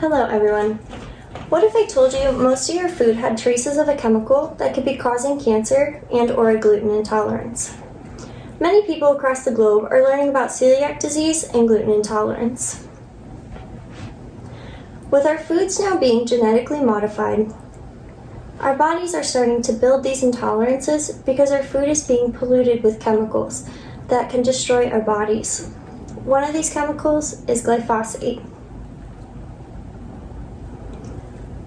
Hello everyone. What if I told you most of your food had traces of a chemical that could be causing cancer and/or a gluten intolerance? Many people across the globe are learning about celiac disease and gluten intolerance. With our foods now being genetically modified, our bodies are starting to build these intolerances because our food is being polluted with chemicals that can destroy our bodies. One of these chemicals is glyphosate.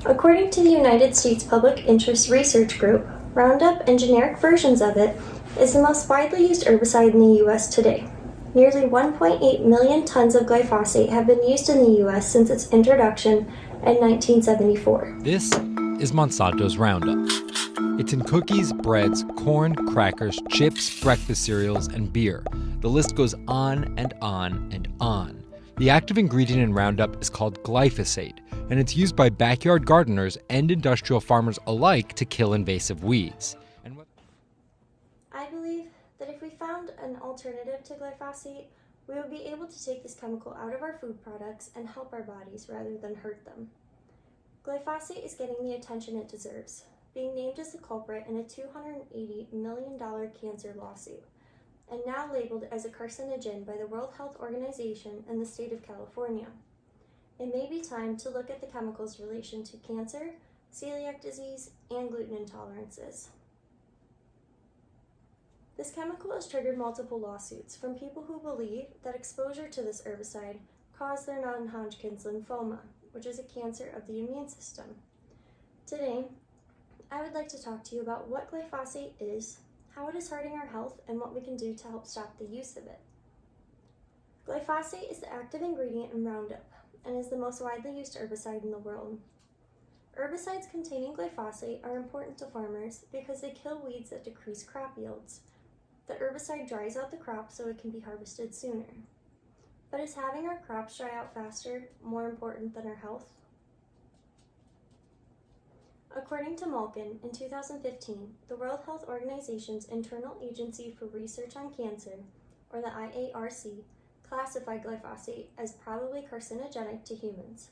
According to the United States Public Interest Research Group, Roundup and generic versions of it is the most widely used herbicide in the U.S. today. Nearly 1.8 million tons of glyphosate have been used in the U.S. since its introduction in 1974. This is Monsanto's Roundup. It's in cookies, breads, corn, crackers, chips, breakfast cereals, and beer. The list goes on and on and on. The active ingredient in Roundup is called glyphosate, and it's used by backyard gardeners and industrial farmers alike to kill invasive weeds. I believe that if we found an alternative to glyphosate, we would be able to take this chemical out of our food products and help our bodies rather than hurt them. Glyphosate is getting the attention it deserves, being named as the culprit in a $280 million cancer lawsuit, and now labeled as a carcinogen by the World Health Organization and the state of California. It may be time to look at the chemical's relation to cancer, celiac disease, and gluten intolerances. This chemical has triggered multiple lawsuits from people who believe that exposure to this herbicide caused their non-Hodgkin's lymphoma, which is a cancer of the immune system. Today, I would like to talk to you about what glyphosate is, how it is hurting our health, and what we can do to help stop the use of it. Glyphosate is the active ingredient in Roundup and is the most widely used herbicide in the world. Herbicides containing glyphosate are important to farmers because they kill weeds that decrease crop yields. The herbicide dries out the crop so it can be harvested sooner. But is having our crops dry out faster more important than our health? According to Malkin, in 2015, the World Health Organization's Internal Agency for Research on Cancer, or the IARC, classified glyphosate as probably carcinogenic to humans,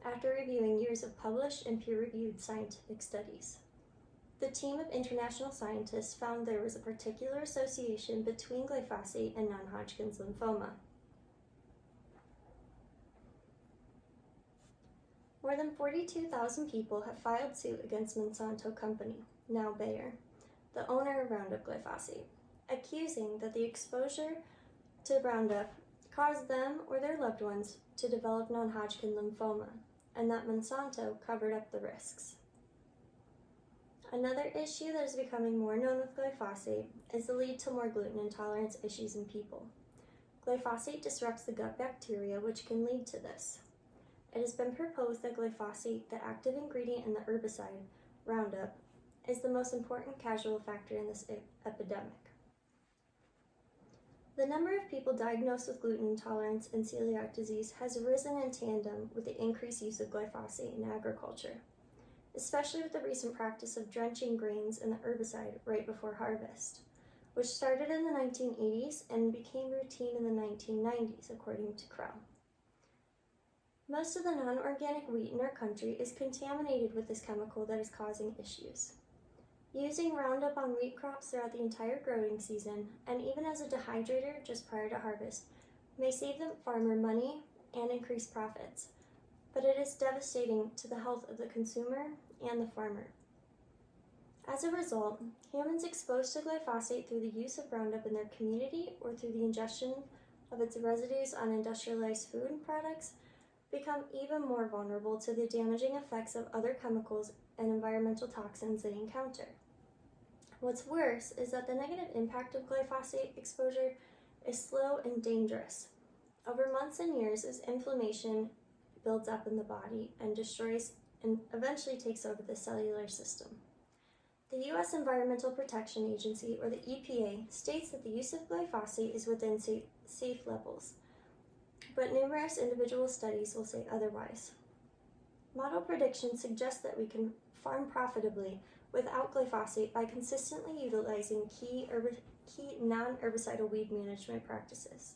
after reviewing years of published and peer-reviewed scientific studies. The team of international scientists found there was a particular association between glyphosate and non-Hodgkin's lymphoma. More than 42,000 people have filed suit against Monsanto Company, now Bayer, the owner of Roundup glyphosate, accusing that the exposure to Roundup caused them or their loved ones to develop non-Hodgkin lymphoma, and that Monsanto covered up the risks. Another issue that is becoming more known with glyphosate is the lead to more gluten intolerance issues in people. Glyphosate disrupts the gut bacteria, which can lead to this. It has been proposed that glyphosate, the active ingredient in the herbicide, Roundup, is the most important causal factor in this epidemic. The number of people diagnosed with gluten intolerance and celiac disease has risen in tandem with the increased use of glyphosate in agriculture, especially with the recent practice of drenching grains in the herbicide right before harvest, which started in the 1980s and became routine in the 1990s, according to Crow. Most of the non-organic wheat in our country is contaminated with this chemical that is causing issues. Using Roundup on wheat crops throughout the entire growing season, and even as a dehydrator just prior to harvest, may save the farmer money and increase profits, but it is devastating to the health of the consumer and the farmer. As a result, humans exposed to glyphosate through the use of Roundup in their community or through the ingestion of its residues on industrialized food products become even more vulnerable to the damaging effects of other chemicals and environmental toxins they encounter. What's worse is that the negative impact of glyphosate exposure is slow and dangerous. Over months and years, as inflammation builds up in the body and destroys and eventually takes over the cellular system. The U.S. Environmental Protection Agency, or the EPA, states that the use of glyphosate is within safe levels, but numerous individual studies will say otherwise. Model predictions suggest that we can farm profitably without glyphosate by consistently utilizing key non-herbicidal weed management practices.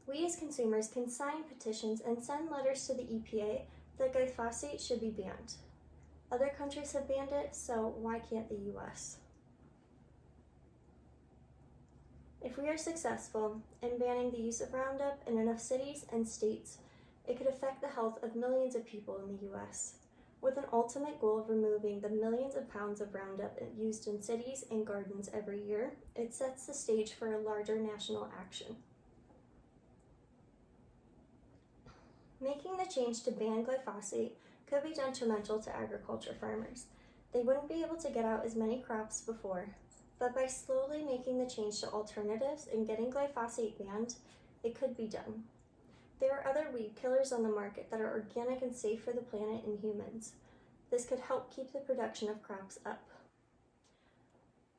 We as consumers can sign petitions and send letters to the EPA that glyphosate should be banned. Other countries have banned it, so why can't the US? If we are successful in banning the use of Roundup in enough cities and states, it could affect the health of millions of people in the US. With an ultimate goal of removing the millions of pounds of Roundup used in cities and gardens every year, it sets the stage for a larger national action. Making the change to ban glyphosate could be detrimental to agriculture farmers. They wouldn't be able to get out as many crops before, but by slowly making the change to alternatives and getting glyphosate banned, it could be done. There are other weed killers on the market that are organic and safe for the planet and humans. This could help keep the production of crops up.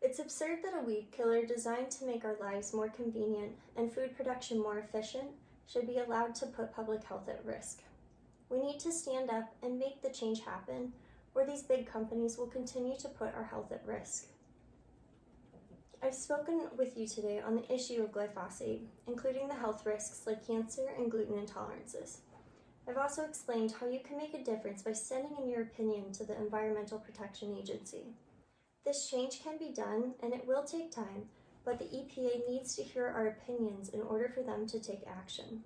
It's absurd that a weed killer designed to make our lives more convenient and food production more efficient should be allowed to put public health at risk. We need to stand up and make the change happen, or these big companies will continue to put our health at risk. I've spoken with you today on the issue of glyphosate, including the health risks like cancer and gluten intolerances. I've also explained how you can make a difference by sending in your opinion to the Environmental Protection Agency. This change can be done, and it will take time, but the EPA needs to hear our opinions in order for them to take action.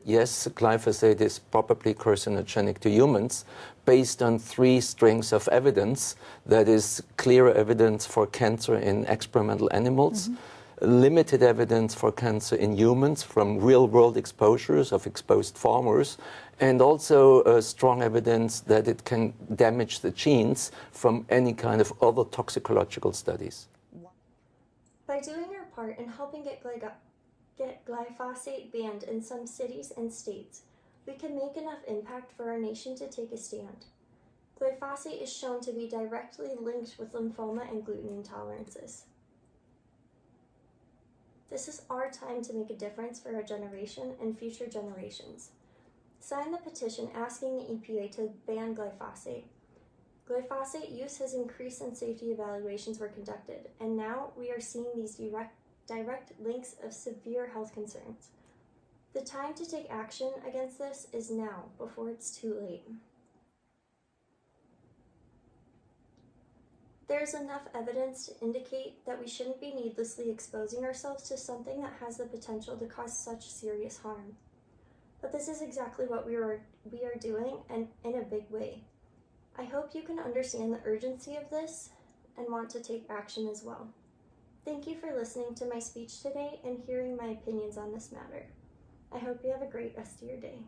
Yes, glyphosate is probably carcinogenic to humans based on 3 strings of evidence. That is clear evidence for cancer in experimental animals, limited evidence for cancer in humans from real-world exposures of exposed farmers, and also strong evidence that it can damage the genes from any kind of other toxicological studies. By doing our part in helping get glyphosate banned in some cities and states, we can make enough impact for our nation to take a stand. Glyphosate is shown to be directly linked with lymphoma and gluten intolerances. This is our time to make a difference for our generation and future generations. Sign the petition asking the EPA to ban glyphosate. Glyphosate use has increased and safety evaluations were conducted, and now we are seeing these direct links of severe health concerns. The time to take action against this is now, before it's too late. There is enough evidence to indicate that we shouldn't be needlessly exposing ourselves to something that has the potential to cause such serious harm. But this is exactly what we are doing, and in a big way. I hope you can understand the urgency of this and want to take action as well. Thank you for listening to my speech today and hearing my opinions on this matter. I hope you have a great rest of your day.